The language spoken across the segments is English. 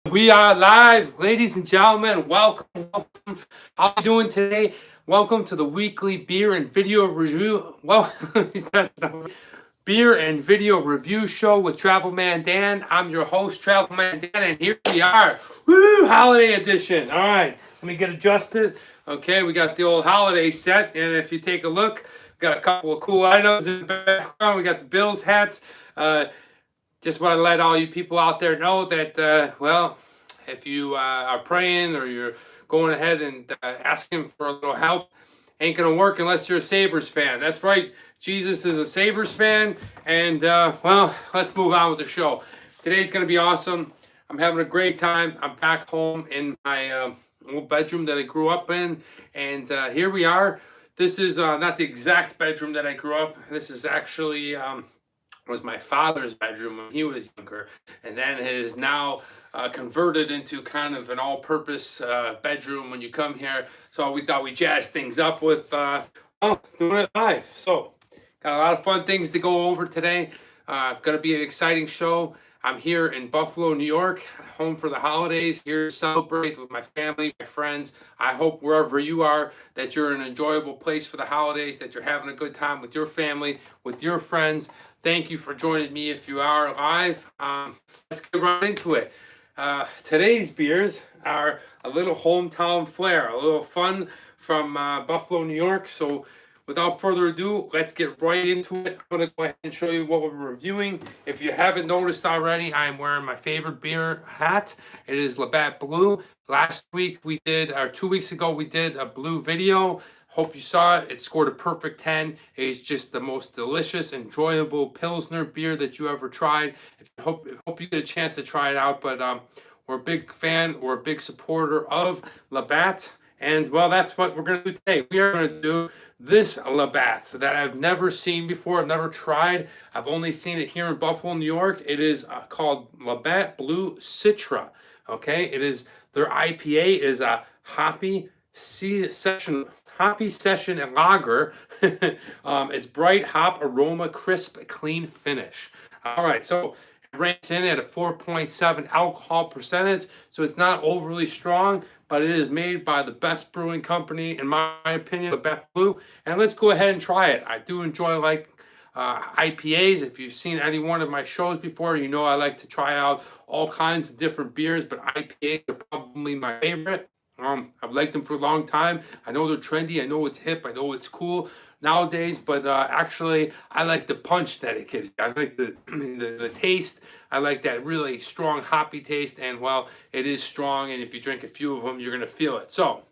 We are live, ladies and gentlemen. Welcome. How are you doing today? Welcome to the weekly beer and video review. Well, beer and video review show with Travel Man Dan. I'm your host, Travel Man Dan, and here we are. Woo! Holiday edition. All right, let me get adjusted. Okay, we got the old holiday set, and if you take a look, we got a couple of cool items in the background. We got the Bills hats. Just want to let all you people out there know that, well, if you are praying or you're going ahead and asking for a little help, ain't going to work unless you're a Sabres fan. That's right. Jesus is a Sabres fan. And, well, let's move on with the show. Today's going to be awesome. I'm having a great time. I'm back home in my old bedroom that I grew up in. And here we are. This is not the exact bedroom that I grew up. This is actually was my father's bedroom when he was younger, and then it is now converted into kind of an all-purpose bedroom when you come here. So we thought we'd jazz things up with doing it live. So got a lot of fun things to go over today. Going to be an exciting show. I'm here in Buffalo, New York, home for the holidays, here to celebrate with my family, my friends. I hope wherever you are that you're in an enjoyable place for the holidays, that you're having a good time with your family, with your friends. Thank you for joining me if you are live. Let's get right into it. Today's beers are a little hometown flair, a little fun from Buffalo, New York. So without further ado, let's get right into it. I'm going to go ahead and show you what we're reviewing. If you haven't noticed already, I'm wearing my favorite beer hat. It is Labatt Blue. Last week we did, or 2 weeks ago, we did a blue video. Hope you saw it. It scored a perfect 10. It is just the most delicious, enjoyable Pilsner beer that you ever tried. Hope you get a chance to try it out. But we're a big fan. We're a big supporter of Labatt. And, well, that's what we're going to do today. We are going to do this Labatt that I've never seen before. I've never tried. I've only seen it here in Buffalo, New York. It is called Labatt Blue Citra. Okay? It is, their IPA is a hoppy session and lager. It's bright hop aroma, crisp, clean finish. All right, so it ranks in at a 4.7 alcohol percentage, so it's not overly strong, but it is made by the best brewing company, in my opinion, Labatt Blue. And let's go ahead and try it. I do enjoy IPAs. If you've seen any one of my shows before, you know I like to try out all kinds of different beers, but IPAs are probably my favorite. I've liked them for a long time. I know they're trendy. I know it's hip. I know it's cool nowadays. But actually, I like the punch that it gives. I like the taste. I like that really strong hoppy taste. And, well, it is strong. And if you drink a few of them, you're going to feel it. So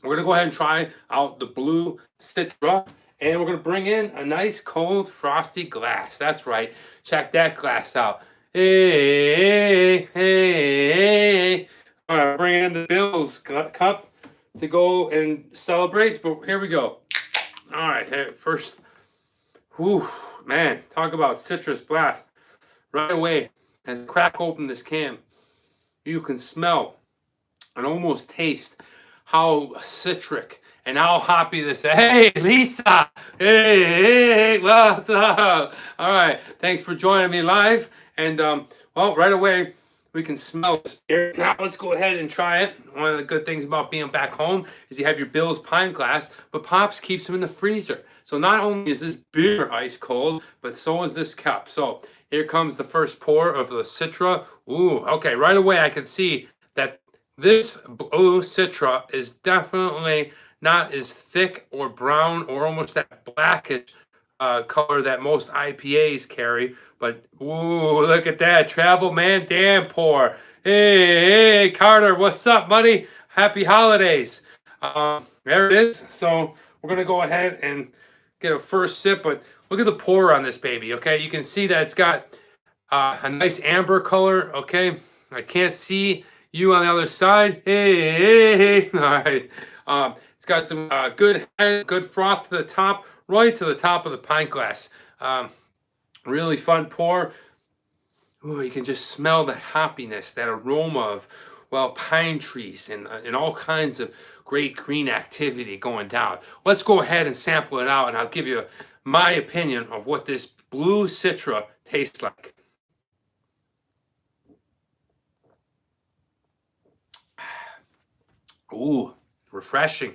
we're going to go ahead and try out the Blue Citra. And we're going to bring in a nice, cold, frosty glass. That's right. Check that glass out. Hey, hey. All right, bring in the Bills cup to go and celebrate. But here we go. All right, here, first, whew, man, talk about citrus blast. Right away, as I crack open this can, you can smell and almost taste how citric and how hoppy this is. Hey, Lisa. Hey, what's up? All right, thanks for joining me live. And, well, right away, we can smell this beer. Now let's go ahead and try it. One of the good things about being back home is you have your Bill's pint glass, but Pops keeps them in the freezer. So not only is this beer ice cold, but so is this cup. So here comes the first pour of the Citra. Ooh, okay, right away I can see that this Blue Citra is definitely not as thick or brown or almost that blackish color that most IPAs carry. But, ooh, look at that. Travel Man Dan pour. Hey, Carter, what's up, buddy? Happy holidays. There it is. So we're going to go ahead and get a first sip. But look at the pour on this baby, okay? You can see that it's got a nice amber color, okay? I can't see you on the other side. Hey. All right. It's got some good froth to the top, right to the top of the pint glass. Really fun pour. Ooh, you can just smell the hoppiness, that aroma of, well, pine trees and all kinds of great green activity going down. Let's go ahead and sample it out, and I'll give you my opinion of what this Blue Citra tastes like. Ooh, refreshing.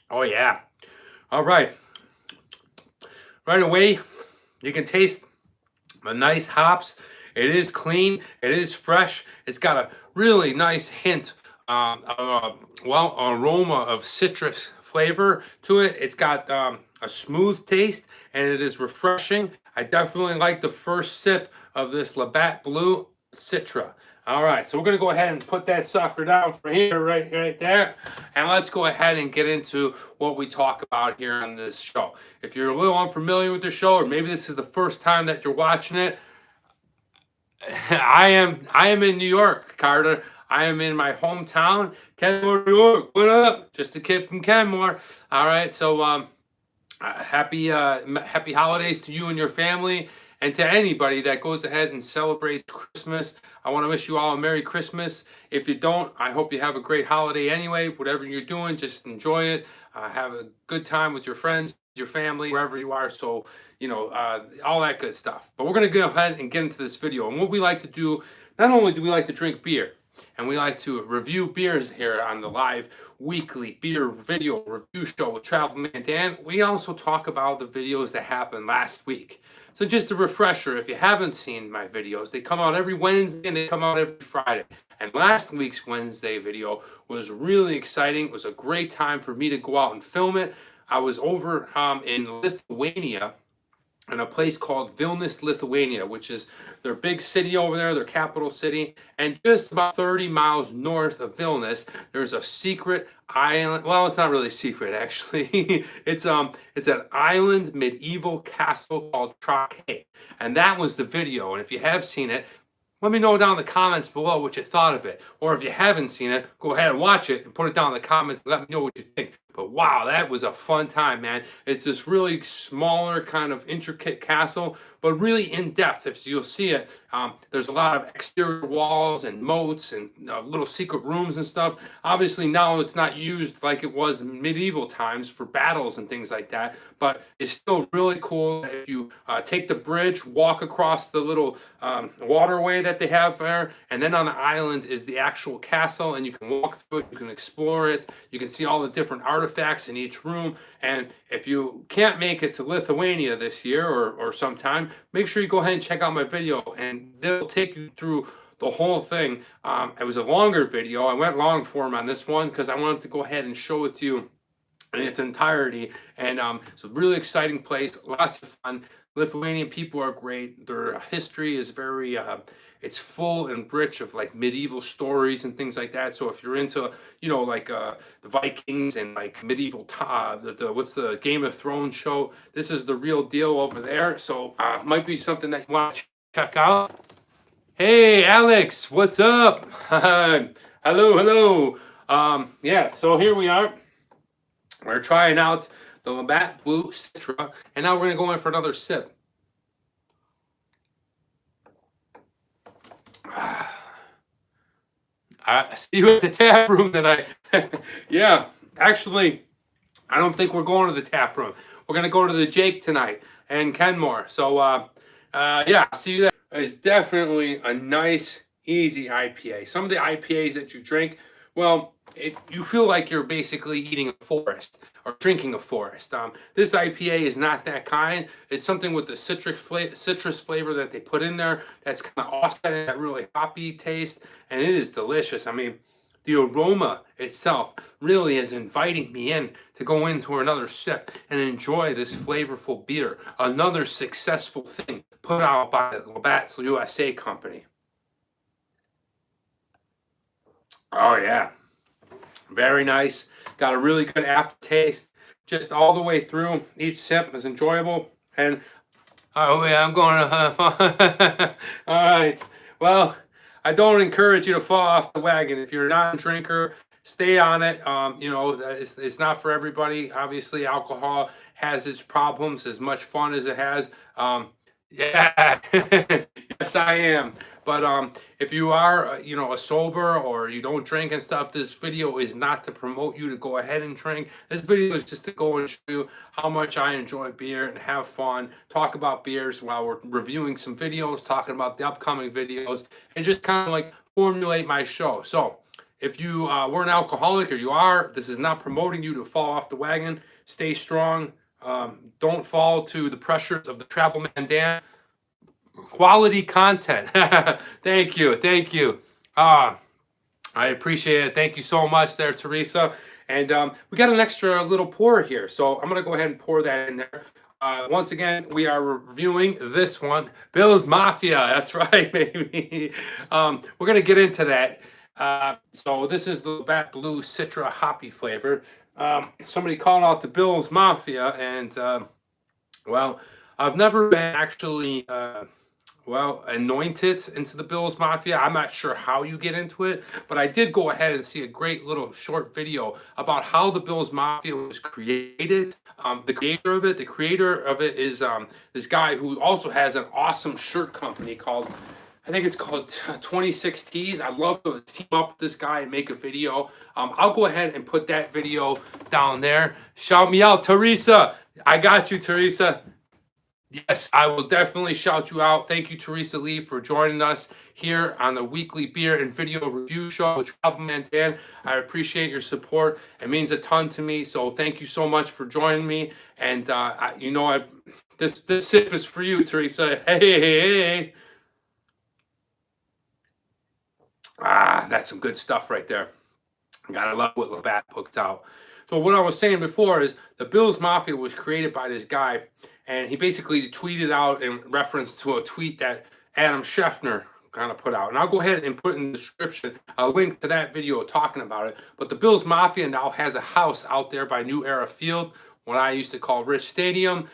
Oh yeah. All right. Right away, you can taste the nice hops. It is clean. It is fresh. It's got a really nice hint, aroma of citrus flavor to it. It's got a smooth taste, and it is refreshing. I definitely like the first sip of this Labatt Blue Citra. All right, so we're gonna go ahead and put that sucker down for here, right there, and let's go ahead and get into what we talk about here on this show. If you're a little unfamiliar with the show, or maybe this is the first time that you're watching it, I am in New York, Carter. I am in my hometown, Kenmore, New York. What up? Just a kid from Kenmore. All right, so happy holidays to you and your family, and to anybody that goes ahead and celebrates Christmas. I want to wish you all a Merry Christmas. If you don't, I hope you have a great holiday anyway. Whatever you're doing, just enjoy it. Have a good time with your friends, your family, wherever you are. So, all that good stuff. But we're going to go ahead and get into this video. And what we like to do, not only do we like to drink beer, and we like to review beers here on the live weekly beer video review show with Travel Man Dan, we also talk about the videos that happened last week. So just a refresher, if you haven't seen my videos, they come out every Wednesday and they come out every Friday. And last week's Wednesday video was really exciting. It was a great time for me to go out and film it. I was over in Lithuania, in a place called Vilnius, Lithuania, which is their big city over there, their capital city. And just about 30 miles north of Vilnius, there's a secret island. Well, it's not really secret, actually. It's an island medieval castle called Trakai. And that was the video. And if you have seen it, let me know down in the comments below what you thought of it. Or if you haven't seen it, go ahead and watch it and put it down in the comments and let me know what you think. But wow, that was a fun time, man. It's this really smaller, kind of intricate castle, but really in depth. If you'll see it, there's a lot of exterior walls and moats and little secret rooms and stuff. Obviously, now it's not used like it was in medieval times for battles and things like that, but it's still really cool. If you take the bridge, walk across the little waterway that they have there, and then on the island is the actual castle, and you can walk through it, you can explore it, you can see all the different artifacts in each room. And if you can't make it to Lithuania this year or sometime, make sure you go ahead and check out my video, and they'll take you through the whole thing. It was a longer video. I went long form on this one because I wanted to go ahead and show it to you in its entirety. And it's a really exciting place, lots of fun. Lithuanian people are great. Their history is very it's full and rich of like medieval stories and things like that. So if you're into, like the Vikings and like medieval, what's the Game of Thrones show, this is the real deal over there. So might be something that you want to check out. Hey, Alex, what's up? Hello. Yeah, so here we are. We're trying out the Labatt Blue Citra, and now we're going to go in for another sip. I see you at the tap room tonight. Yeah, actually, I don't think we're going to the tap room. We're going to go to the Jake tonight and Kenmore. So, yeah, see you there. It's definitely a nice, easy IPA. Some of the IPAs that you drink, well, you feel like you're basically eating a forest or drinking a forest. This IPA is not that kind. It's something with the citrus flavor that they put in there that's kind of offsetting that really hoppy taste, and it is delicious. I mean, the aroma itself really is inviting me in to go into another sip and enjoy this flavorful beer. Another successful thing put out by the Labatt's USA company. Oh yeah. Very nice. Got a really good aftertaste. Just all the way through. Each sip is enjoyable. And oh yeah, I'm going to. All right. Well, I don't encourage you to fall off the wagon. If you're not a drinker, stay on it. It's not for everybody. Obviously, alcohol has its problems. As much fun as it has. Yeah, yes, I am. But if you are, a sober or you don't drink and stuff, this video is not to promote you to go ahead and drink. This video is just to go and show you how much I enjoy beer and have fun, talk about beers while we're reviewing some videos, talking about the upcoming videos, and just kind of like formulate my show. So if you were an alcoholic, or you are, this is not promoting you to fall off the wagon. Stay strong. Don't fall to the pressures of the Travel Man Dan. Quality content. Thank you. Thank you. I appreciate it. Thank you so much there, Teresa. And we got an extra little pour here, so I'm going to go ahead and pour that in there. Once again, we are reviewing this one, Bill's Mafia. That's right, baby. We're going to get into that. So this is the Bat Blue Citra Hoppy flavor. Somebody called out the Bill's Mafia, and well, I've never been actually anointed into the Bill's Mafia. I'm not sure how you get into it, but I did go ahead and see a great little short video about how the Bill's Mafia was created. The creator of it is this guy who also has an awesome shirt company called, I think it's called 26 Tees. I'd love to team up with this guy and make a video. I'll go ahead and put that video down there. Shout me out, Teresa. I got you, Teresa. Yes, I will definitely shout you out. Thank you, Teresa Lee, for joining us here on the weekly beer and video review show with Travel Man Dan. I appreciate your support. It means a ton to me. So thank you so much for joining me. And this sip is for you, Teresa. Hey. That's some good stuff right there. Gotta love what Labatt puts out. So what I was saying before is the Bill's Mafia was created by this guy, and he basically tweeted out in reference to a tweet that Adam Scheffner kind of put out. And I'll go ahead and put in the description a link to that video talking about it. But the Bill's Mafia now has a house out there by New Era Field, what I used to call Rich Stadium.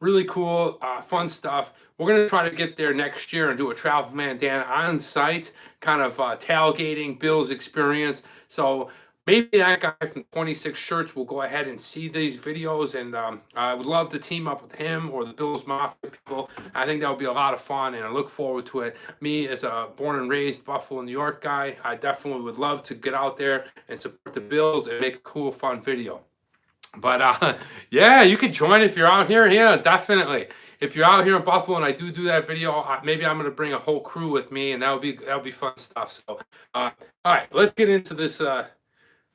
Really cool, fun stuff. We're going to try to get there next year and do a Travel Man Dan on site, kind of tailgating Bill's experience. So maybe that guy from 26 Shirts will go ahead and see these videos, and I would love to team up with him or the Bill's Mafia people. I think that would be a lot of fun, and I look forward to it. Me, as a born and raised Buffalo, New York guy, I definitely would love to get out there and support the Bills and make a cool, fun video. But yeah, you can join if you're out here. Yeah, definitely. If you're out here in Buffalo and I do that video, maybe I'm going to bring a whole crew with me, and that'll be fun stuff. So, all right, let's get into this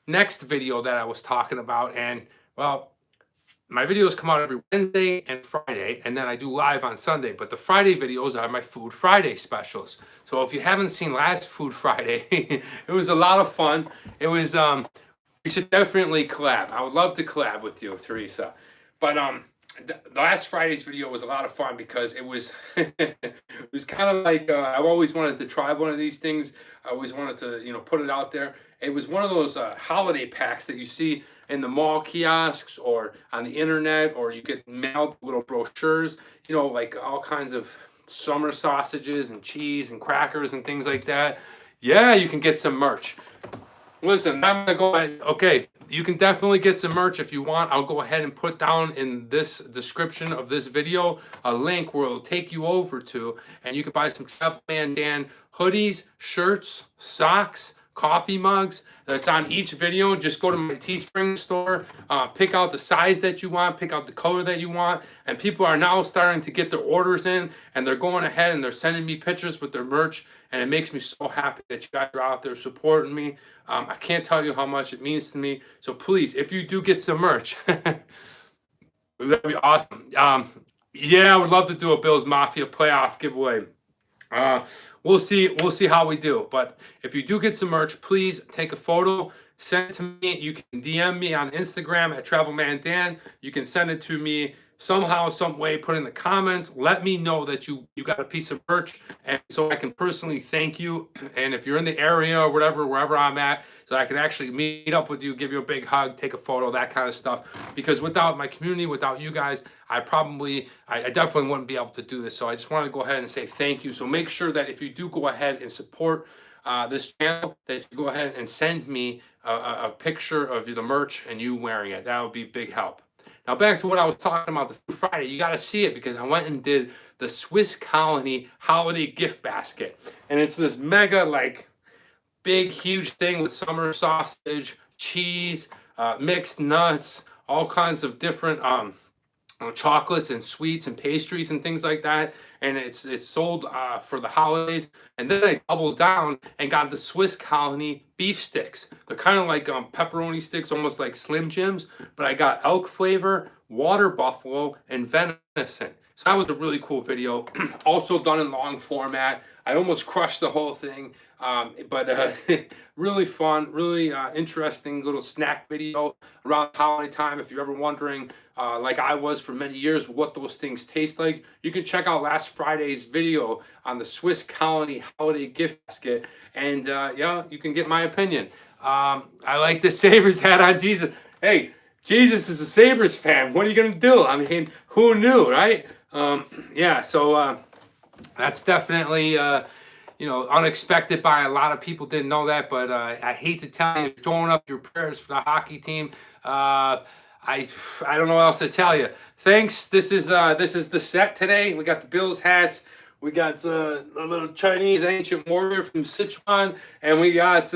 next video that I was talking about. And well, my videos come out every Wednesday and Friday, and then I do live on Sunday. But the Friday videos are my Food Friday specials. So if you haven't seen last Food Friday, it was a lot of fun. It was we should definitely collab. I would love to collab with you, Teresa. But the last Friday's video was a lot of fun because it was it was kind of like I've always wanted to try one of these things. I always wanted to put it out there. It was one of those holiday packs that you see in the mall kiosks or on the internet, or you get mailed little brochures, like all kinds of summer sausages and cheese and crackers and things like that. Yeah, you can get some merch. Listen, I'm gonna go ahead. Okay, you can definitely get some merch if you want. I'll go ahead and put down in this description of this video a link where it'll take you over to, and you can buy some Travel Man Dan hoodies, shirts, socks, coffee mugs. That's on each video. Just go to my Teespring store, pick out the size that you want, pick out the color that you want, and people are now starting to get their orders in, and they're going ahead and they're sending me pictures with their merch, and it makes me so happy that you guys are out there supporting me. I can't tell you how much it means to me. So please, if you do get some merch, that'd be awesome. Yeah, I would love to do a Bills Mafia playoff giveaway. We'll see how we do. But if you do get some merch, please take a photo, send it to me. You can DM me on Instagram at TravelManDan. You can send it to me somehow, some way, put in the comments. Let me know that you got a piece of merch, and so I can personally thank you. And if you're in the area or whatever, wherever I'm at, so I can actually meet up with you, give you a big hug, take a photo, that kind of stuff. Because without my community, without you guys, I definitely wouldn't be able to do this. So I just wanted to go ahead and say thank you. So make sure that if you do go ahead and support this channel, that you go ahead and send me a picture of the merch and you wearing it. That would be big help. Now back to what I was talking about, the Food Friday. You got to see it because I went and did the Swiss Colony holiday gift basket. And it's this mega, big, huge thing with summer sausage, cheese, mixed nuts, all kinds of different chocolates and sweets and pastries and things like that, and it's sold for the holidays. And then I doubled down and got the Swiss Colony beef sticks. They're kind of like pepperoni sticks, almost like Slim Jims, but I got elk flavor, water buffalo, and venison. So that was a really cool video. Also done in long format. I almost crushed the whole thing, but really fun, really interesting little snack video around holiday time. If you're ever wondering, like I was for many years, what those things taste like, you can check out last Friday's video on the Swiss Colony holiday gift basket, and yeah, you can get my opinion. I like the Sabres hat on Jesus. Hey, Jesus is a Sabres fan. What are you gonna do? I mean, who knew, right? Yeah, so that's definitely you know, unexpected by a lot of people. Didn't know that, but I hate to tell you, throwing up your prayers for the hockey team. I don't know what else to tell you. Thanks. This is the set today. We got the Bills hats. We got a little Chinese ancient warrior from Sichuan, and we got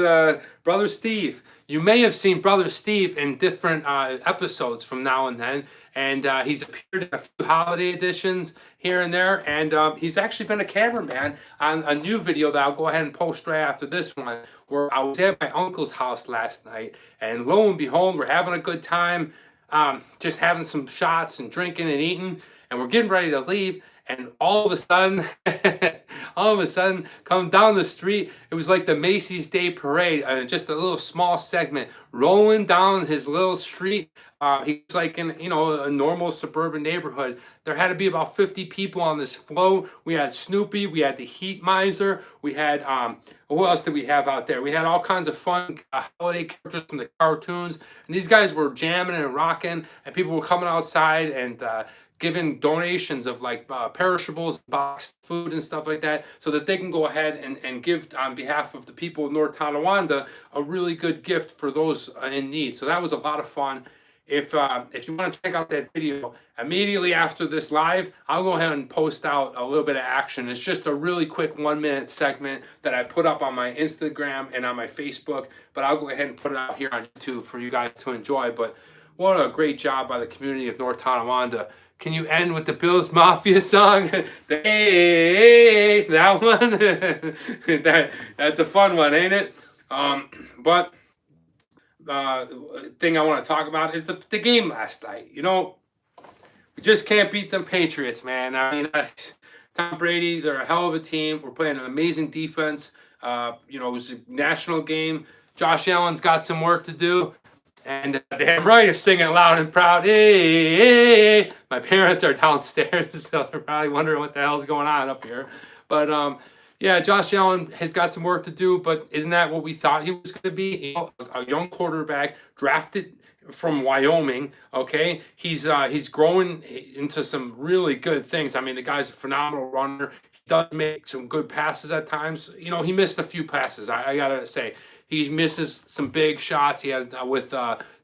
Brother Steve. You may have seen Brother Steve in different episodes from now and then, and he's appeared in a few holiday editions here and there, and he's actually been a cameraman on a new video that I'll go ahead and post right after this one, where I was at my uncle's house last night, and lo and behold, we're having a good time, just having some shots and drinking and eating, and we're getting ready to leave. And all of a sudden, come down the street, it was like the Macy's Day Parade, just a little small segment rolling down his little street. He's like in, you know, a normal suburban neighborhood. There had to be about 50 people on this float. We had Snoopy, we had the Heat Miser, we had, who else did we have out there? We had all kinds of fun holiday characters from the cartoons. And these guys were jamming and rocking, and people were coming outside and giving donations of like perishables, boxed food and stuff like that, so that they can go ahead and give on behalf of the people of North Tonawanda a really good gift for those in need. So that was a lot of fun. If you want to check out that video immediately after this live, I'll go ahead and post out a little bit of action. It's just a really quick 1-minute segment that I put up on my Instagram and on my Facebook, but I'll go ahead and put it out here on YouTube for you guys to enjoy. But what a great job by the community of North Tonawanda. Can you end with the Bills Mafia song? Hey, that one? That's a fun one, ain't it? But thing I want to talk about is the game last night. You know, we just can't beat them Patriots, man. I mean, Tom Brady, they're a hell of a team. We're playing an amazing defense. You know, it was a national game. Josh Allen's got some work to do. And damn right, is singing loud and proud. Hey, hey, hey. My parents are downstairs, so they're probably wondering what the hell's going on up here. But yeah, Josh Allen has got some work to do. But isn't that what we thought he was going to be? You know, a young quarterback drafted from Wyoming. Okay, he's growing into some really good things. I mean, the guy's a phenomenal runner. He does make some good passes at times. You know, he missed a few passes. I gotta say. He misses some big shots. He had with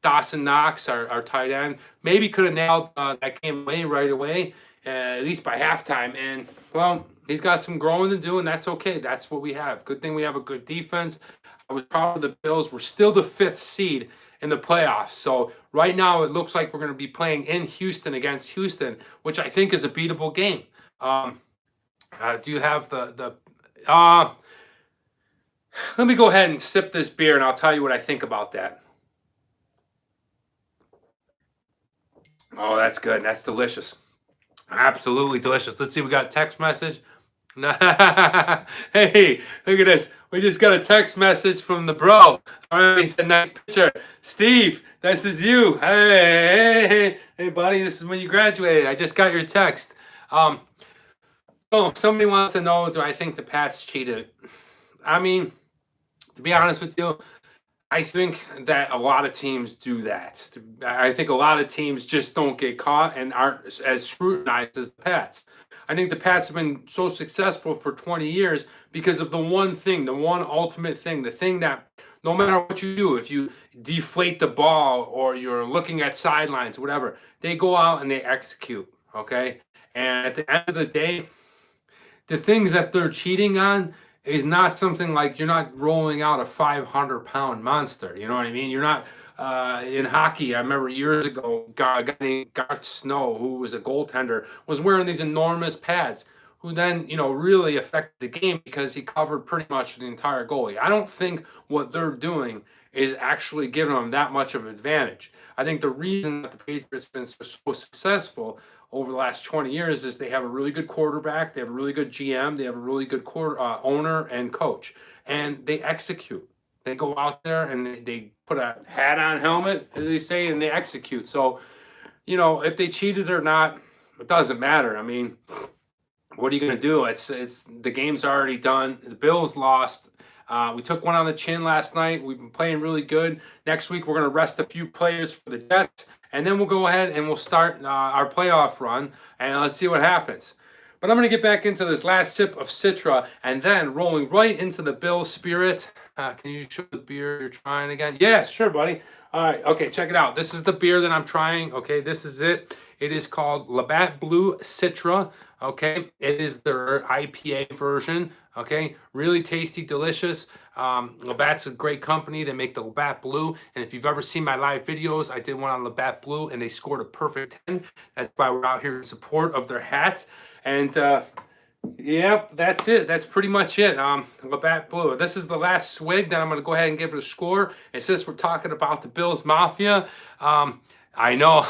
Dawson Knox, our tight end. Maybe could have nailed that game right away, at least by halftime. And, well, he's got some growing to do, and that's okay. That's what we have. Good thing we have a good defense. I was proud of the Bills. We're still the 5th seed in the playoffs. So right now it looks like we're going to be playing in Houston against Houston, which I think is a beatable game. Do you have the let me go ahead and sip this beer, and I'll tell you what I think about that. Oh, that's good. That's delicious. Absolutely delicious. Let's see. We got a text message. Hey, look at this. We just got a text message from the bro. All right, he said, nice picture. Steve, this is you. Hey, buddy, this is when you graduated. I just got your text. Oh, somebody wants to know, do I think the Pats cheated? I mean, to be honest with you, I think that a lot of teams do that. I think a lot of teams just don't get caught and aren't as scrutinized as the Pats. I think the Pats have been so successful for 20 years because of the one thing, the one ultimate thing, the thing that no matter what you do, if you deflate the ball or you're looking at sidelines, whatever, they go out and they execute, okay? And at the end of the day, the things that they're cheating on is not something like you're not rolling out a 500-pound monster. You know what I mean? You're not in hockey. I remember years ago, a guy named Garth Snow, who was a goaltender, was wearing these enormous pads, who then, really affected the game because he covered pretty much the entire goalie. I don't think what they're doing is actually giving them that much of an advantage. I think the reason that the Patriots have been so successful over the last 20 years is they have a really good quarterback, they have a really good GM, they have a really good owner and coach, and they execute. They go out there and they put a hat on, helmet, as they say, and they execute. So, if they cheated or not, it doesn't matter. I mean, what are you going to do? It's the game's already done. The Bills lost. We took one on the chin last night. We've been playing really good. Next week, we're going to rest a few players for the Jets, and then we'll go ahead and we'll start our playoff run, and let's see what happens. But I'm going to get back into this last sip of Citra, and then rolling right into the Bills spirit. Can you show the beer you're trying again? Yeah, sure, buddy. All right, okay, check it out. This is the beer that I'm trying. Okay, this is it. It is called Labatt Blue Citra. Okay, it is their IPA version. Okay, really tasty, delicious. Labatt's a great company. They make the Labatt Blue, and if you've ever seen my live videos, I did one on Labatt Blue, and they scored a perfect 10. That's why we're out here in support of their hat. And yep, that's it. That's pretty much it. Labatt Blue. This is the last swig that I'm going to go ahead and give it a score. And since we're talking about the Bills Mafia, I know.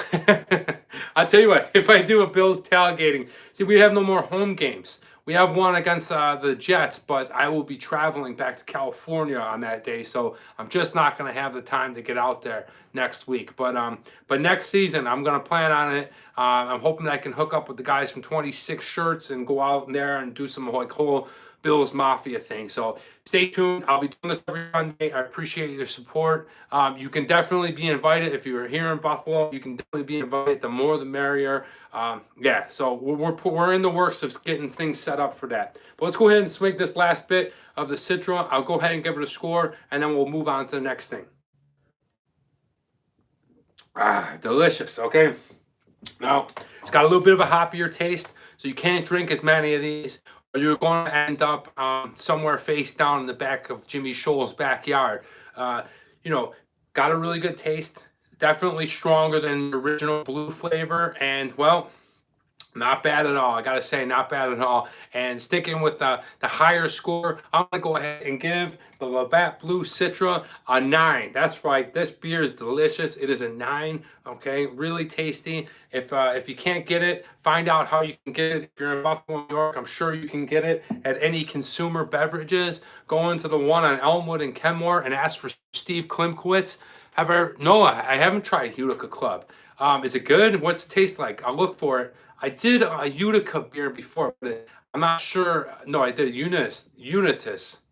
I'll tell you what, if I do a Bills tailgating, see, we have no more home games. We have one against the Jets, but I will be traveling back to California on that day, so I'm just not going to have the time to get out there next week. But next season, I'm going to plan on it. I'm hoping that I can hook up with the guys from 26 Shirts and go out there and do some like whole Bills Mafia thing. So stay tuned. I'll be doing this every Sunday. I appreciate your support. You can definitely be invited if you're here in Buffalo. You can definitely be invited. The more, the merrier. Yeah. So we're in the works of getting things set up for that. But let's go ahead and swig this last bit of the Citra. I'll go ahead and give it a score, and then we'll move on to the next thing. Delicious. Okay. Now it's got a little bit of a hoppier taste, so you can't drink as many of these, or you're going to end up somewhere face down in the back of Jimmy Scholl's backyard. Got a really good taste. Definitely stronger than the original blue flavor, and well, not bad at all. I gotta say, not bad at all. And sticking with the higher score, I'm gonna go ahead and give the Labatt Blue Citra a 9. That's right. This beer is delicious. It is a 9. Okay, really tasty. If you can't get it, find out how you can get it. If you're in Buffalo, New York, I'm sure you can get it at any consumer beverages. Go into the one on Elmwood and Kenmore and ask for Steve Klimkowitz. No, I haven't tried Utica Club. Is it good? What's it taste like? I'll look for it. I did a Utica beer before, but I'm not sure. No, I did Unitas,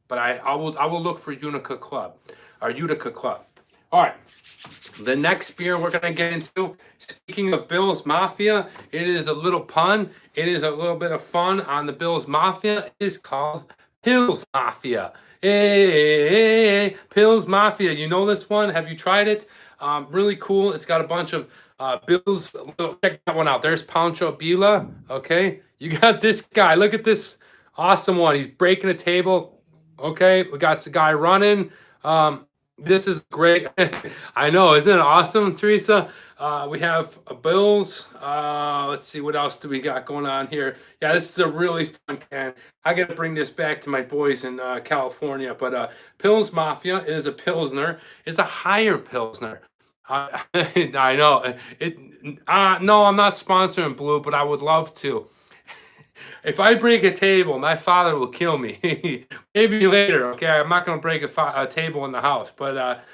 but I will look for Utica Club or Utica Club. All right. The next beer we're gonna get into. Speaking of Bills Mafia, it is a little pun. It is a little bit of fun on the Bills Mafia. It is called Pills Mafia. Hey, Pills Mafia. You know this one? Have you tried it? Really cool. It's got a bunch of Bills. Check that one out. There's Pancho Bila. Okay, you got this guy. Look at this awesome one. He's breaking a table. Okay, we got the guy running. This is great. I know, isn't it awesome, Teresa? We have Bills. Let's see, what else do we got going on here? Yeah, this is a really fun can. I got to bring this back to my boys in California. But Pills Mafia is a Pilsner. It's a higher Pilsner. I know. No, I'm not sponsoring Blue, but I would love to. If I break a table, my father will kill me. Maybe later, okay? I'm not going to break a table in the house. But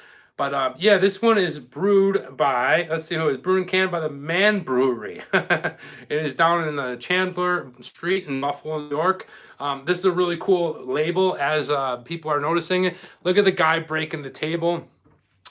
yeah, this one is brewed by, let's see who it is, brewed and canned by the Man Brewery. It is down in the Chandler Street in Buffalo, New York. This is a really cool label as people are noticing it. Look at the guy breaking the table.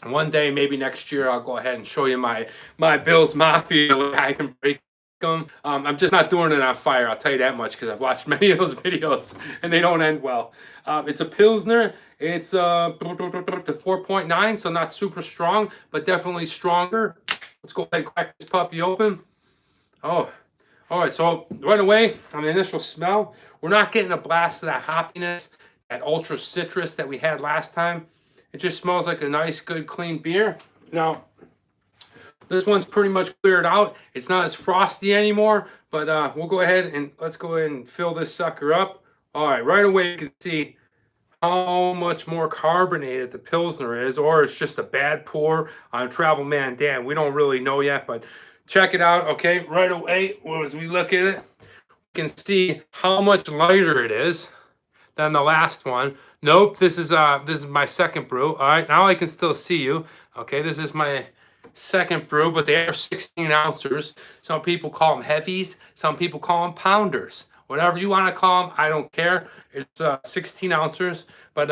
One day, maybe next year, I'll go ahead and show you my Bills Mafia. I can break them. I'm just not doing it on fire, I'll tell you that much, because I've watched many of those videos and they don't end well. It's a Pilsner. It's 4.9, so not super strong, but definitely stronger. Let's go ahead and crack this puppy open. Oh, all right. So right away on the initial smell, we're not getting a blast of that hoppiness. that ultra citrus that we had last time. It just smells like a nice, good, clean beer. Now, this one's pretty much cleared out. It's not as frosty anymore, but we'll go ahead and let's go ahead and fill this sucker up. All right, right away you can see how much more carbonated the Pilsner is, or it's just a bad pour on Travel Man Dan. We don't really know yet, but check it out. Okay, right away as we look at it, you can see how much lighter it is than the last one. Nope, this is my second brew. All right, now I can still see you. Okay, this is my second brew, but they are 16 ounces. Some people call them heavies. Some people call them pounders. Whatever you want to call them, I don't care. It's 16 ounces, but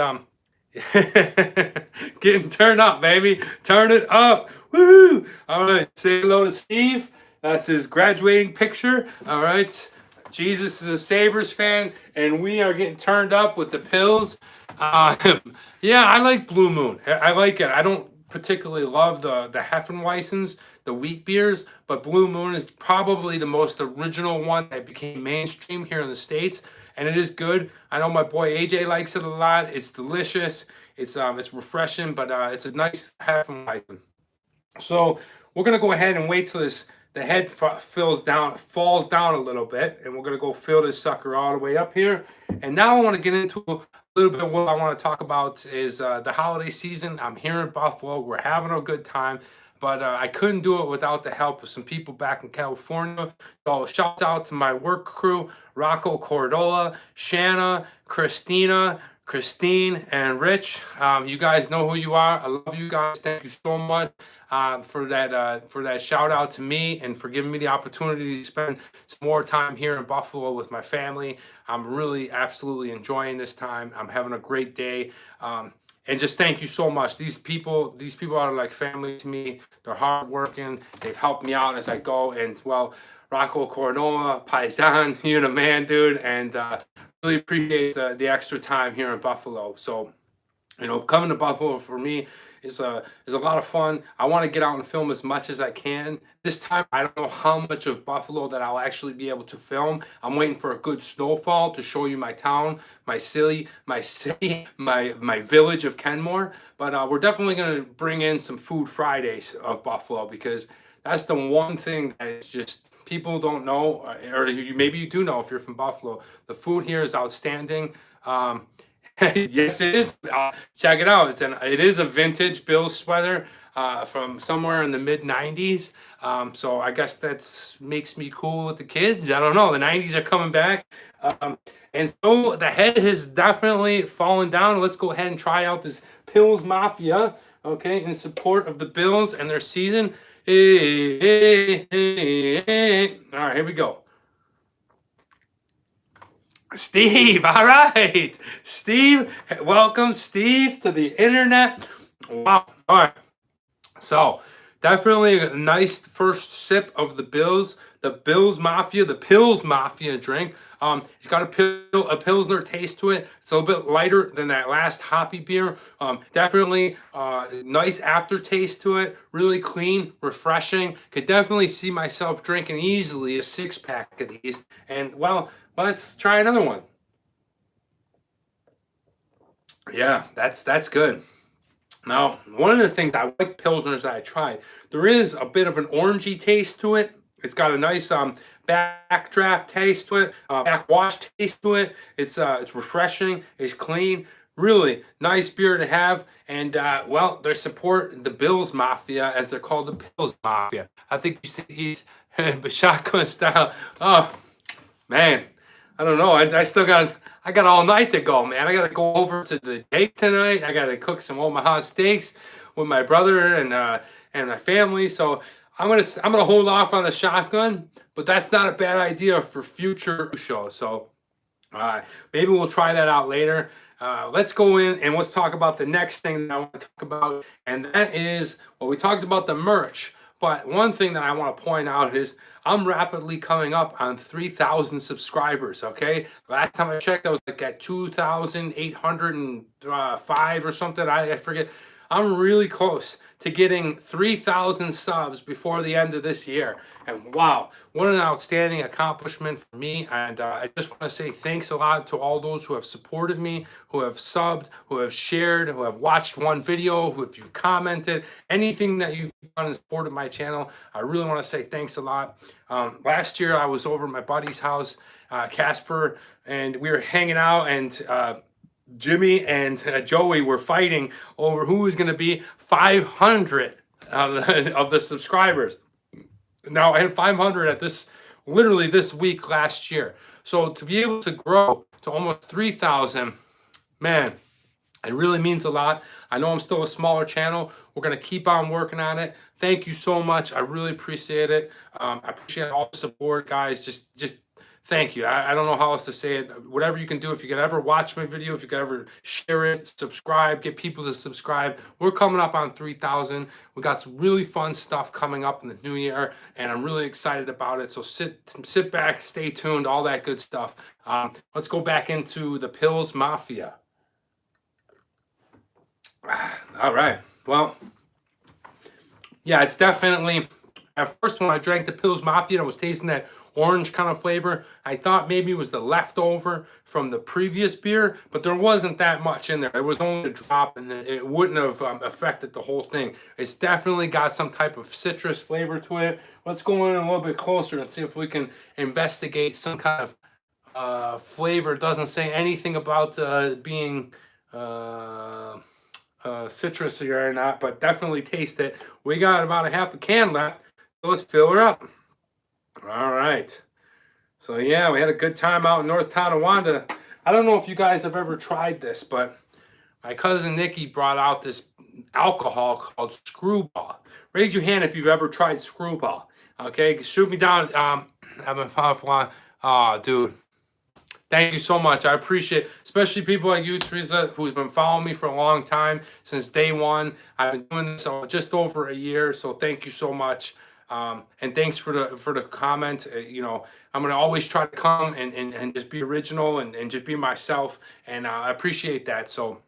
getting turned up, baby. Turn it up. Woo! All right, say hello to Steve. That's his graduating picture. All right. Jesus is a Sabres fan, and we are getting turned up with the pills. Yeah, I like Blue Moon. I like it. I don't particularly love the Hefeweizens, the wheat beers, but Blue Moon is probably the most original one that became mainstream here in the States, and it is good. I know my boy AJ likes it a lot. It's delicious. It's refreshing, but it's a nice Hefeweizen. So we're gonna go ahead and wait till the head falls down a little bit, and we're gonna go fill this sucker all the way up here. And now I want to get into a little bit of what I want to talk about is the holiday season. I'm here in Buffalo. We're having a good time, but I couldn't do it without the help of some people back in California. So shout out to my work crew, Rocco Cordola, Shanna, Christina, Christine, and Rich. You guys know who you are. I love you guys. Thank you so much for that shout out to me and for giving me the opportunity to spend some more time here in Buffalo with my family. I'm really absolutely enjoying this time. I'm having a great day. And just thank you so much. These people are like family to me. They're hardworking. They've helped me out as I go. And well, Rocco Cordola, Paisan, you're the man, dude. And really appreciate the extra time here in Buffalo. So, you know, coming to Buffalo for me is a lot of fun. I want to get out and film as much as I can. This time, I don't know how much of Buffalo that I'll actually be able to film. I'm waiting for a good snowfall to show you my town, my city, my village of Kenmore. But we're definitely going to bring in some Food Fridays of Buffalo, because that's the one thing that is just people don't know, or maybe you do know if you're from Buffalo. The food here is outstanding. Yes, it is. Check it out. It is a vintage Bills sweater from somewhere in the mid '90s. So I guess that makes me cool with the kids. I don't know. The '90s are coming back. And so the head has definitely fallen down. Let's go ahead and try out this Pills Mafia, okay, in support of the Bills and their season. All right, here we go. Steve, all right. Steve, welcome, Steve, to the internet. Wow. All right. So, definitely a nice first sip of the Bills Pills Mafia drink. It's got a Pilsner taste to it. It's a little bit lighter than that last hoppy beer. Definitely nice aftertaste to it. Really clean, refreshing. Could definitely see myself drinking easily a 6-pack of these. And, well, let's try another one. Yeah, that's good. Now, one of the things I like Pilsners that I tried, there is a bit of an orangey taste to it. It's got a nice backdraft taste to it, backwash taste to it. It's refreshing. It's clean. Really nice beer to have. And, well, they support the Bills Mafia, as they're called, the Pills Mafia. I think you should eat shotgun style. Oh, man. I don't know. I still got all night to go, man. I got to go over to the Jake tonight. I got to cook some Omaha steaks with my brother and my family. So I'm gonna hold off on the shotgun, but that's not a bad idea for future shows. So maybe we'll try that out later. Let's go in and let's talk about the next thing that I want to talk about, and that is, well, we talked about the merch, but one thing that I want to point out is I'm rapidly coming up on 3,000 subscribers, okay? Last time I checked, I was like at 2,805 or something. I forget. I'm really close to getting 3,000 subs before the end of this year. And wow, what an outstanding accomplishment for me. And I just want to say thanks a lot to all those who have supported me, who have subbed, who have shared, who have watched one video, who if you've commented, anything that you've done in support of my channel. I really want to say thanks a lot. Last year I was over at my buddy's house, Casper, and we were hanging out, and Jimmy and Joey were fighting over who was going to be 500 of the subscribers. Now I had 500 at literally this week last year. So to be able to grow to almost 3,000, man, it really means a lot. I know I'm still a smaller channel. We're going to keep on working on it. Thank you so much. I really appreciate it. I appreciate all the support, guys. Just thank you. I don't know how else to say it. Whatever you can do, if you can ever watch my video, if you can ever share it, subscribe, get people to subscribe. We're coming up on 3,000. We got some really fun stuff coming up in the new year, and I'm really excited about it. So sit back, stay tuned, all that good stuff. Let's go back into the Pills Mafia. All right. Well, yeah, it's definitely, at first when I drank the Pills Mafia, I was tasting that orange kind of flavor. I thought maybe it was the leftover from the previous beer, but there wasn't that much in there. It was only a drop, and it wouldn't have affected the whole thing. It's definitely got some type of citrus flavor to it. Let's go in a little bit closer and see if we can investigate some kind of flavor. It doesn't say anything about being citrusy or not, but definitely taste it. We got about a half a can left, so let's fill her up. All right. So yeah, we had a good time out in North Tonawanda. I don't know if you guys have ever tried this, but my cousin Nikki brought out this alcohol called Screwball. Raise your hand if you've ever tried Screwball. Okay, shoot me down. Oh, dude. Thank you so much. I appreciate it, especially people like you, Teresa, who's been following me for a long time, since day one. I've been doing this just over a year, so thank you so much. And thanks for the comment. You know, I'm gonna always try to come and just be original and just be myself, and I appreciate that. So,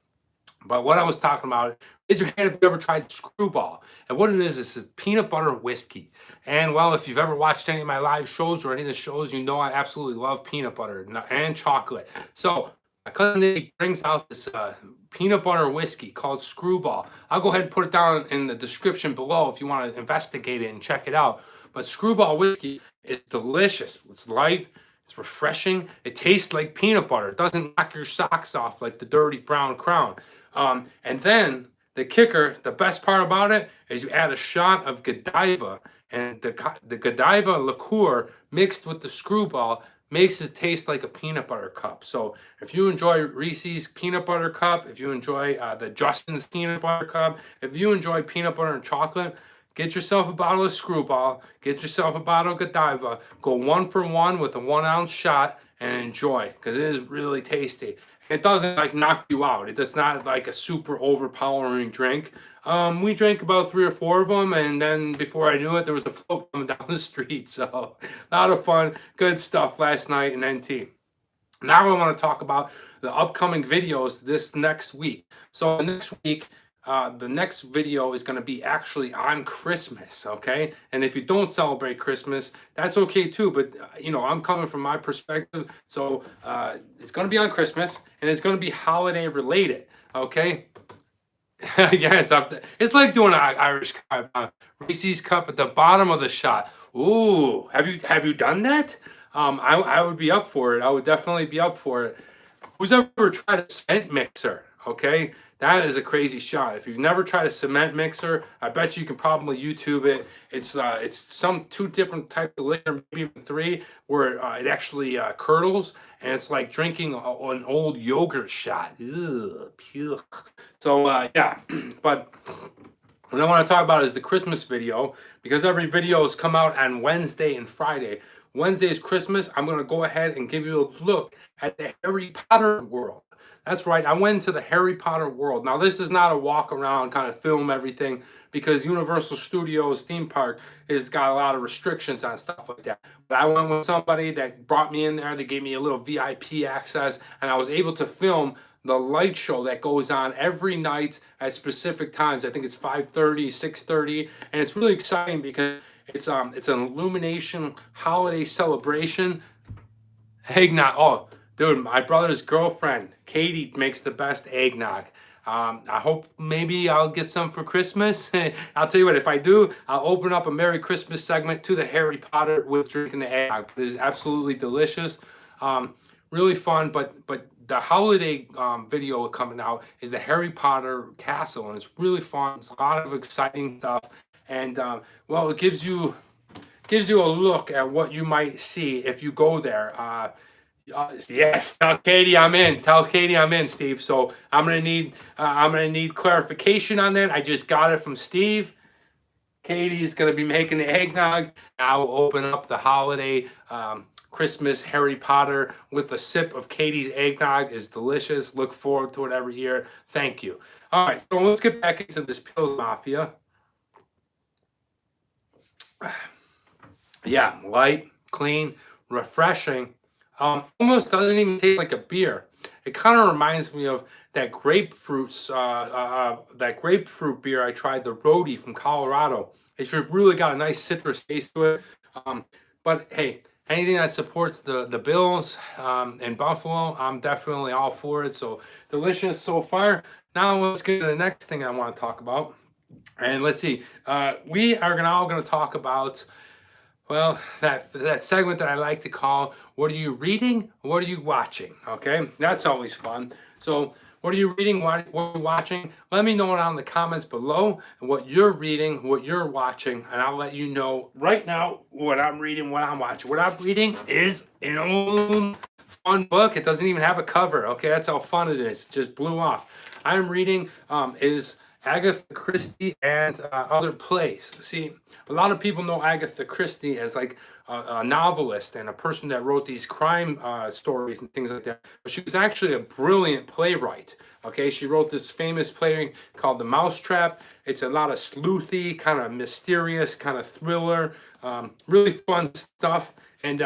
but what I was talking about, raise your hand if you ever tried Screwball. And what it is peanut butter whiskey. And well, if you've ever watched any of my live shows or any of the shows, you know I absolutely love peanut butter and chocolate. So my cousin Nick brings out this peanut butter whiskey called Screwball. I'll go ahead and put it down in the description below if you want to investigate it and check it out. But Screwball whiskey is delicious. It's light. It's refreshing. It tastes like peanut butter. It doesn't knock your socks off like the dirty brown crown. And then the kicker, the best part about it, is you add a shot of Godiva, and the Godiva liqueur mixed with the Screwball makes it taste like a peanut butter cup. So if you enjoy Reese's peanut butter cup, if you enjoy the Justin's peanut butter cup, if you enjoy peanut butter and chocolate, get yourself a bottle of Screwball, get yourself a bottle of Godiva, go 1 for 1 with a 1 ounce shot and enjoy, because it is really tasty. It doesn't like knock you out. It does not like a super overpowering drink. We drank about 3 or 4 of them, and then before I knew it, there was a float coming down the street. So a lot of fun, good stuff last night in NT. Now I want to talk about the upcoming videos this next week. So next week, the next video is going to be actually on Christmas, okay? And if you don't celebrate Christmas, that's okay too, but you know, I'm coming from my perspective. So it's going to be on Christmas, and it's going to be holiday related, okay? Yeah, it's like doing an Irish Reese's cup at the bottom of the shot. Ooh, have you done that? I would be up for it. I would definitely be up for it. Who's ever tried a cement mixer? Okay, that is a crazy shot. If you've never tried a cement mixer, I bet you can probably YouTube it. It's some 2 different types of liquor, maybe even 3, where it actually curdles, and it's like drinking an old yogurt shot. Ugh, puke. So yeah, but what I want to talk about is the Christmas video, because every video has come out on Wednesday and Friday. Wednesday is Christmas. I'm going to go ahead and give you a look at the Harry Potter world. That's right, I went into the Harry Potter world. Now, this is not a walk around, kind of film everything, because Universal Studios theme park has got a lot of restrictions on stuff like that. But I went with somebody that brought me in there. They gave me a little VIP access, and I was able to film the light show that goes on every night at specific times. I think it's 5:30, 6:30, and it's really exciting because it's an illumination holiday celebration. Eggnog. Oh, dude, my brother's girlfriend, Katie, makes the best eggnog. I hope maybe I'll get some for Christmas. I'll tell you what, if I do, I'll open up a Merry Christmas segment to the Harry Potter with drinking the eggnog. It is absolutely delicious. Really fun, but the holiday video coming out is the Harry Potter castle, and it's really fun. It's a lot of exciting stuff, and well, it gives you a look at what you might see if you go there. Yes, tell Katie I'm in. Tell Katie I'm in, Steve. So I'm gonna need clarification on that. I just got it from Steve. Katie's gonna be making the eggnog. I will open up the holiday Christmas Harry Potter with a sip of Katie's eggnog. Is delicious. Look forward to it every year. Thank you. All right, so let's get back into this Pills Mafia. Yeah, light, clean, refreshing. Almost doesn't even taste like a beer. It kind of reminds me of that grapefruit beer I tried, the Roadie from Colorado. It's just really got a nice citrus taste to it. But hey, anything that supports the Bills and Buffalo, I'm definitely all for it. So delicious so far. Now let's get to the next thing I want to talk about. And let's see, we are all going to talk about, well, that segment that I like to call, what are you reading? What are you watching? Okay, that's always fun. So what are you reading? What are you watching? Let me know down in the comments below what you're reading, what you're watching, and I'll let you know right now what I'm reading, what I'm watching. What I'm reading is an old fun book. It doesn't even have a cover. Okay, that's how fun it is. It just blew off. I'm reading is Agatha Christie and Other Plays. See, a lot of people know Agatha Christie as like a novelist and a person that wrote these crime stories and things like that. But she was actually a brilliant playwright. Okay, she wrote this famous play called The Mousetrap. It's a lot of sleuthy, kind of mysterious, kind of thriller, really fun stuff. And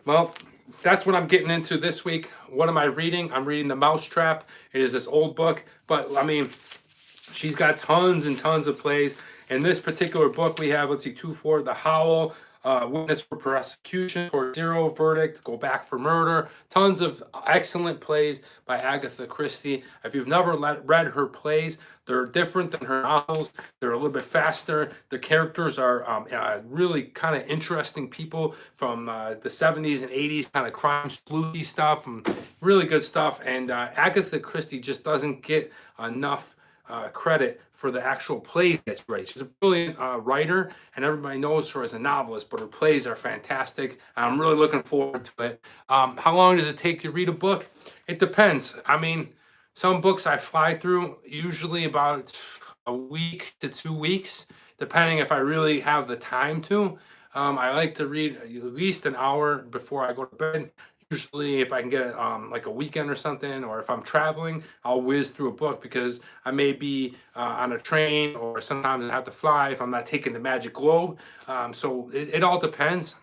well, that's what I'm getting into this week. What am I reading? I'm reading The Mousetrap. It is this old book, but I mean, she's got tons and tons of plays. In this particular book, we have, let's see, 2-4, The Howl, Witness for Prosecution, Court Zero, Verdict, Go Back for Murder. Tons of excellent plays by Agatha Christie. If you've never read her plays, they're different than her novels. They're a little bit faster. The characters are really kind of interesting people from the 70s and 80s, kind of crime spooky stuff, and really good stuff. And Agatha Christie just doesn't get enough credit for the actual plays that she writes. She's a brilliant writer, and everybody knows her as a novelist, but her plays are fantastic. I'm really looking forward to it. How long does it take you to read a book? It depends. I mean, some books I fly through, usually about a week to 2 weeks, depending if I really have the time to. I like to read at least an hour before I go to bed. Usually if I can get like a weekend or something, or if I'm traveling, I'll whiz through a book because I may be on a train, or sometimes I have to fly if I'm not taking the Magic Globe. So it all depends.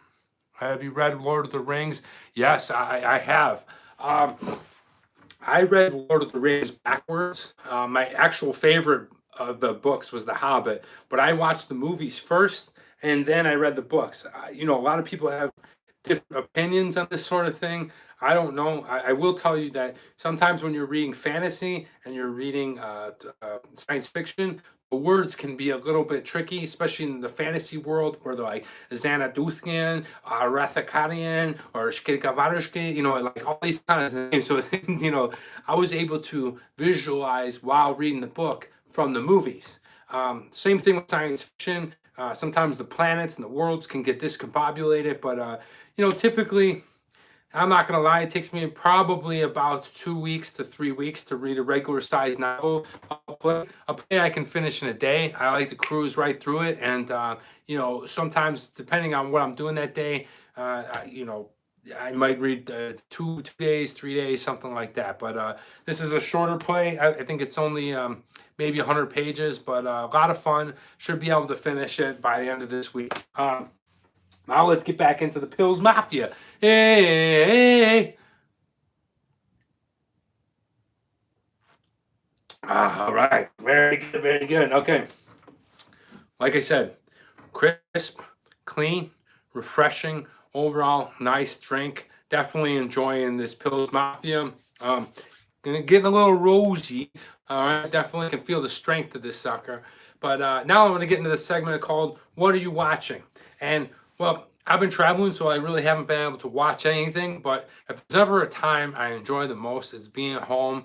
Have you read Lord of the Rings? Yes, I have. I read Lord of the Rings backwards. My actual favorite of the books was The Hobbit, but I watched the movies first and then I read the books. You know, a lot of people have different opinions on this sort of thing. I don't know. I will tell you that sometimes when you're reading fantasy and you're reading science fiction, the words can be a little bit tricky, especially in the fantasy world where they're like Xanaduthnian, Rathakarian, or Shkirkavarishki, you know, like all these kind of things. So, you know, I was able to visualize while reading the book from the movies. Same thing with science fiction. Sometimes the planets and the worlds can get discombobulated, but you know, typically, I'm not gonna lie, it takes me probably about 2 weeks to 3 weeks to read a regular sized novel. A play I can finish in a day. I like to cruise right through it, and you know, sometimes depending on what I'm doing that day, you know, I might read 2 days, 3 days, something like that. But this is a shorter play. I think it's only maybe 100 pages, but a lot of fun. Should be able to finish it by the end of this week. Now let's get back into the Pills Mafia. Hey. All right, very good, very good. Okay, like I said, crisp, clean, refreshing, overall nice drink. Definitely enjoying this Pils Mafia. Um, getting a little rosy. All right, definitely can feel the strength of this sucker. But now I'm going to get into the segment called "What Are You Watching?" And well, I've been traveling, so I really haven't been able to watch anything. But if there's ever a time I enjoy the most, is being at home,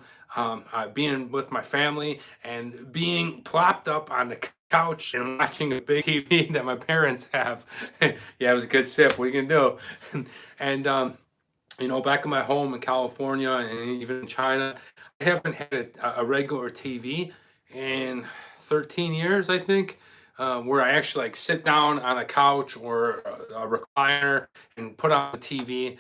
being with my family, and being plopped up on the couch and watching a big TV that my parents have. Yeah, it was a good sip. What are you gonna do? And you know, back in my home in California and even in China, I haven't had a regular TV in 13 years, I think, where I actually like sit down on a couch or a recliner and put on the TV.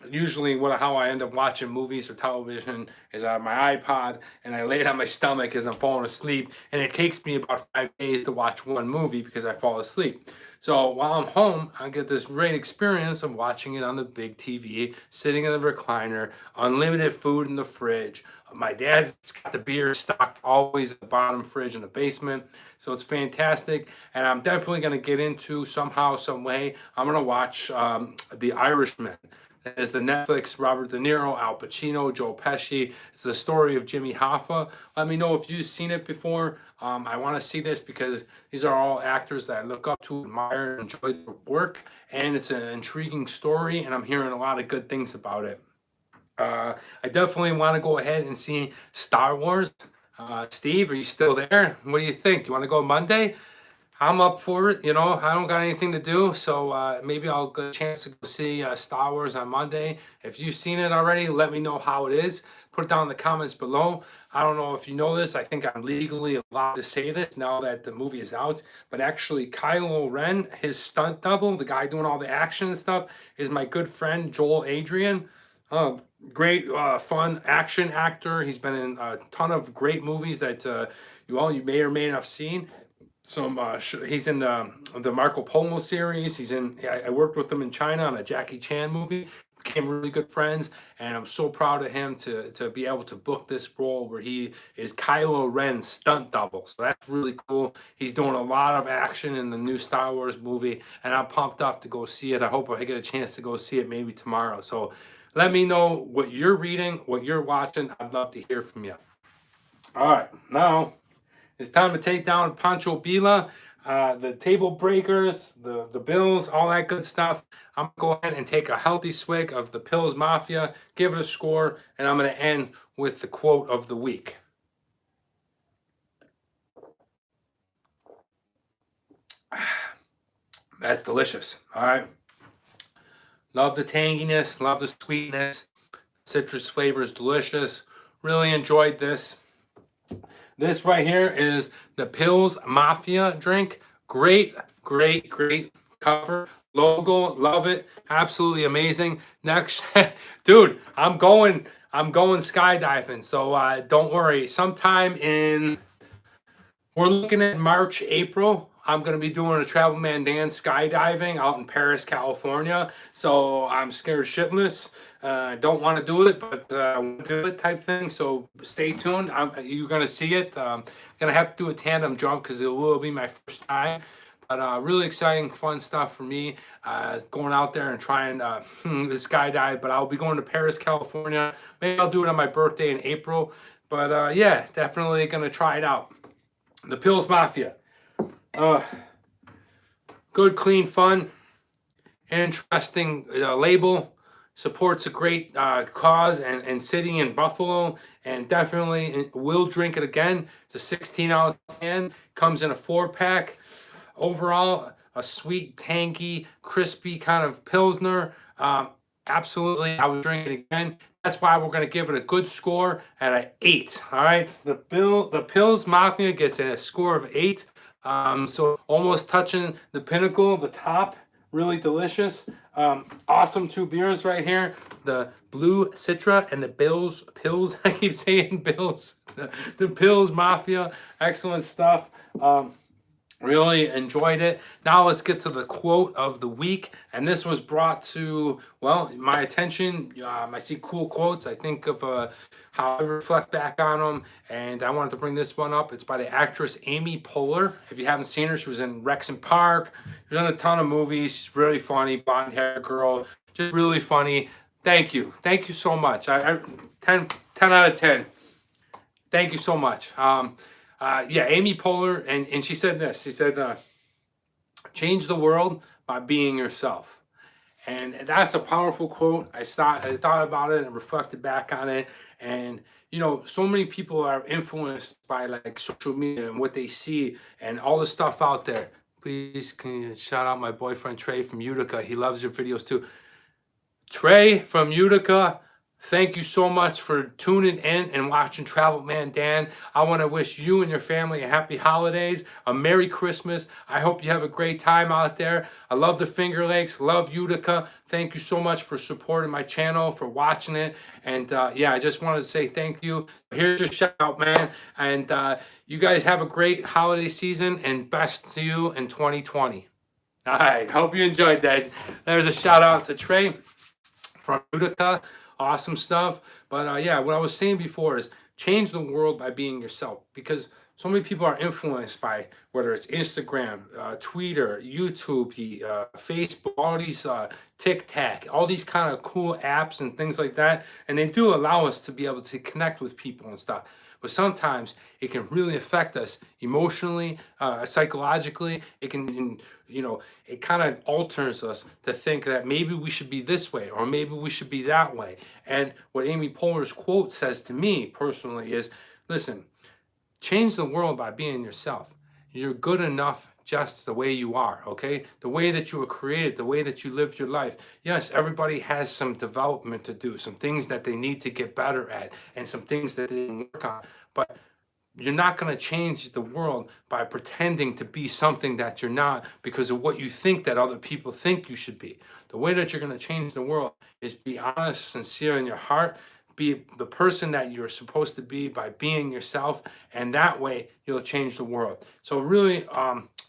Usually, how I end up watching movies or television is on my iPod, and I lay it on my stomach as I'm falling asleep, and it takes me about 5 days to watch one movie because I fall asleep. So while I'm home, I get this great experience of watching it on the big TV, sitting in the recliner, unlimited food in the fridge. My dad's got the beer stocked always at the bottom fridge in the basement. So it's fantastic. And I'm definitely going to get into somehow, some way, I'm going to watch The Irishman. As the Netflix, Robert De Niro, Al Pacino, Joe Pesci. It's the story of Jimmy Hoffa. Let me know if you've seen it before. I want to see this because these are all actors that I look up to, admire, and enjoy their work. And it's an intriguing story, and I'm hearing a lot of good things about it. I definitely want to go ahead and see Star Wars. Steve, are you still there? What do you think? You want to go Monday? I'm up for it. You know, I don't got anything to do, so maybe I'll get a chance to go see Star Wars on Monday. If you've seen it already, let me know how it is. Put it down in the comments below. I don't know if you know this. I think I'm legally allowed to say this now that the movie is out. But actually, Kylo Ren, his stunt double, the guy doing all the action and stuff, is my good friend Joel Adrian. Great, fun action actor. He's been in a ton of great movies that you may or may not have seen. He's in the Marco Polo series. I worked with him in China on a Jackie Chan movie. Became really good friends, and I'm so proud of him to be able to book this role where he is Kylo Ren's stunt double. So that's really cool. He's doing a lot of action in the new Star Wars movie, and I'm pumped up to go see it. I hope I get a chance to go see it maybe tomorrow. So let me know what you're reading, what you're watching. I'd love to hear from you. All right, now it's time to take down Pancho Villa, the table breakers, the Bills, all that good stuff. I'm going to go ahead and take a healthy swig of the Pils Mafia, give it a score, and I'm going to end with the quote of the week. That's delicious. All right. Love the tanginess, love the sweetness. Citrus flavor is delicious. Really enjoyed this. This right here is the Pils Mafia drink. Great, great, great cover. Logo, love it. Absolutely amazing. Next, dude, I'm going skydiving. So don't worry. We're looking at March, April. I'm going to be doing a Travel Man Dan skydiving out in Paris, California. So I'm scared shitless. Don't want to do it, but I want to do it type thing. So stay tuned. You're going to see it. Going to have to do a tandem jump because it will be my first time. But really exciting, fun stuff for me. Going out there and trying the skydive. But I'll be going to Paris, California. Maybe I'll do it on my birthday in April. But yeah, definitely going to try it out. The Pils Mafia. Good, clean, fun, interesting label. Supports a great cause and city in Buffalo, and definitely will drink it again. It's a 16-ounce can. Comes in a 4-pack. Overall, a sweet, tangy, crispy kind of Pilsner. Absolutely, I would drink it again. That's why we're going to give it a good score at an 8. All right, the Pils Mafia gets a score of 8. So almost touching the pinnacle, the top. Really delicious. Awesome 2 beers right here. The Blue Citra and the Pils. I keep saying Bills. The Pils Mafia. Excellent stuff. Really enjoyed it. Now let's get to the quote of the week. And this was brought to, well, my attention. I see cool quotes. I think of how I reflect back on them. And I wanted to bring this one up. It's by the actress Amy Poehler. If you haven't seen her, she was in Rex and Park. She's in a ton of movies. She's really funny, blonde hair girl. Just really funny. Thank you. Thank you so much. 10 out of 10. Thank you so much. Yeah, Amy Poehler, and she said this. She said, change the world by being yourself. And that's a powerful quote. I thought about it and reflected back on it. And, you know, so many people are influenced by like social media and what they see and all the stuff out there. Please, can you shout out my boyfriend Trey from Utica? He loves your videos too. Trey from Utica, thank you so much for tuning in and watching Travel Man Dan. I want to wish you and your family a happy holidays, a Merry Christmas. I hope you have a great time out there. I love the Finger Lakes, love Utica. Thank you so much for supporting my channel, for watching it. And yeah, I just wanted to say thank you. Here's your shout out, man. And you guys have a great holiday season and best to you in 2020. All right, hope you enjoyed that. There's a shout out to Trey from Utica. Awesome stuff. But yeah, what I was saying before is change the world by being yourself, because so many people are influenced by whether it's Instagram, Twitter, YouTube, Facebook, all these TikTok, all these kind of cool apps and things like that. And they do allow us to be able to connect with people and stuff. But sometimes it can really affect us emotionally, psychologically. It can, you know, it kind of alters us to think that maybe we should be this way or maybe we should be that way. And what Amy Poehler's quote says to me personally is, listen, change the world by being yourself. You're good enough just the way you are, okay? The way that you were created, the way that you live your life. Yes, everybody has some development to do, some things that they need to get better at, and some things that they didn't work on. But you're not going to change the world by pretending to be something that you're not because of what you think that other people think you should be. The way that you're going to change the world is be honest, sincere in your heart, be the person that you're supposed to be by being yourself, and that way you'll change the world. So really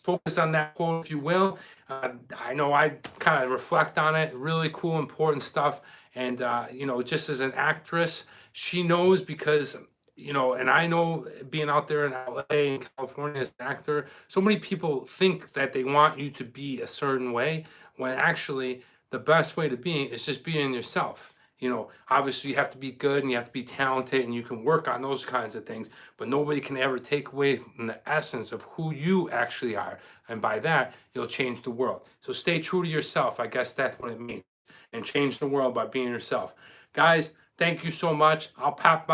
focus on that quote, if you will. I know I kind of reflect on it. Really cool, important stuff. And you know, just as an actress, she knows, because you know, and I know being out there in LA and California as an actor, so many people think that they want you to be a certain way, when actually the best way to be is just being yourself. You know, obviously you have to be good and you have to be talented and you can work on those kinds of things, but nobody can ever take away from the essence of who you actually are. And by that, you'll change the world. So stay true to yourself. I guess that's what it means. And change the world by being yourself. Guys, thank you so much. I'll pop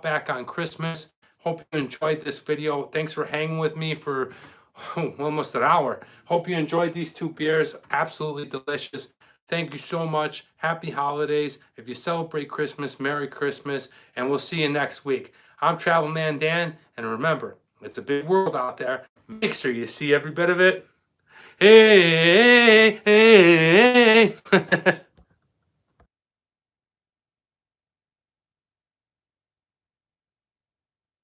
back on Christmas. Hope you enjoyed this video. Thanks for hanging with me for almost an hour. Hope you enjoyed these two beers. Absolutely delicious. Thank you so much. Happy holidays. If you celebrate Christmas, Merry Christmas, and we'll see you next week. I'm Travel Man Dan, and remember, it's a big world out there. Make sure you see every bit of it. Hey, hey, hey.